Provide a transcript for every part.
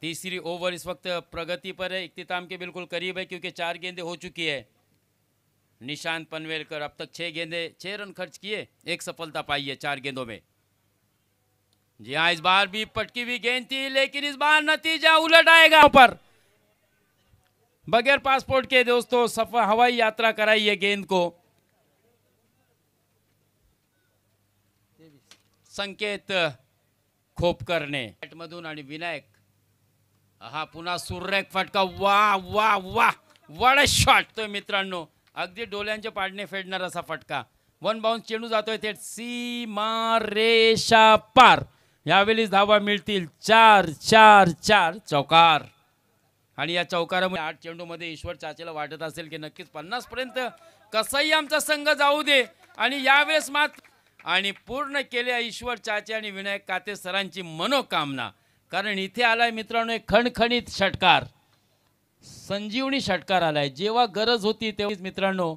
तीसरी ओवर इस वक्त प्रगति पर है, इख्तिताम के बिल्कुल करीब है क्योंकि 4 गेंदें हो चुकी है। निशांत पनवेलकर अब तक 6 गेंदें 6 रन खर्च किए, 1 सफलता पाई है 4 गेंदों में। जी हाँ, इस बार भी पटकी हुई गेंद थी लेकिन इस बार नतीजा उलट आएगा। पर बगैर पासपोर्ट के दोस्तों सफर हवाई यात्रा कराई है गेंद को। संकेत खोपकर ने मधून आणि विनायक, हा पुन्हा सुरेख फटका, वाह वाह वाह, वड शॉट तो मित्रांनो, अगदी डोल्यांचे पाडणे फेडणार असा फटका। 1 बाउन्स चेंडू जातोय थेट सीमा रेषा पार। यावेळी धावा मिळतील 4-4-4 चौकार। आणि या चौकारामध्ये 8 चेंडूमध्ये ईश्वर चाचेला वाटत असेल की नक्कीच 50 पर्यंत कसाही आमचा संघ जाऊ दे, आणि यावेळेस मात्र आणि पूर्ण केले ईश्वर चाचे आणि विनायक काते सरांची मनोकामना। कारण इथे आलाय मित्रांनो एक खणखणीत षटकार, संजीवनी षटकार आलाय। जेव्हा गरज होती तेव्हाच मित्रांनो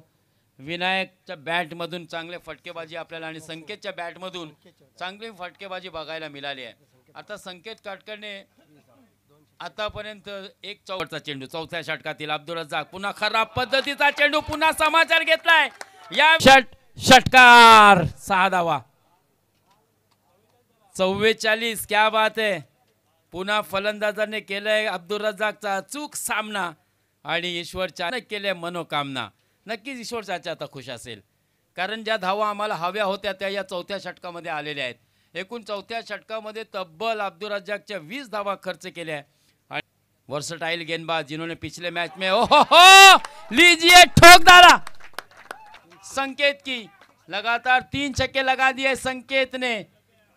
विनायकच्या बॅटमधून चांगले फटकेबाजी आपल्याला आणि संकेतच्या बॅटमधून चांगली फटकेबाजी बघायला मिळाली आहे। आता संकेत काटकरने आतापर्यंत एक चौकारचा चेंडू, चौथ्या षटकातील अब्दुल रज्जाक, पुन्हा खराब पद्धतीचा चेंडू, पुन्हा समाचार घेतलाय या षटकार 6 धावा 44। क्या बात है, पुन्हा फलंदाजाने केलंय अब्दुल रज्जाकचा अचूक सामना आणि ईश्वर चाचे केले मनोकामना। नक्कीच ईश्वर चाचा आता खुश असेल कारण ज्या धावा आम्हाला हव्या होत्या त्या या चौथ्या षटकामध्ये आलेल्या आहेत। एकूण चौथ्या षटकामध्ये तब्बल अब्दुल रज्जाकच्या 20 धावा खर्च केल्या। वर्सटाइल गेंदबाज जिन्होंने पिछले मैच में ओहो लीजिए ठोक डाला संकेत की, लगातार 3 छक्के लगा दिए संकेत ने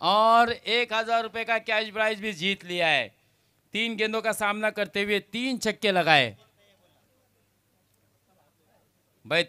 और 1000 रुपए का कैश प्राइज भी जीत लिया है। 3 गेंदों का सामना करते हुए 3 छक्के लगाए।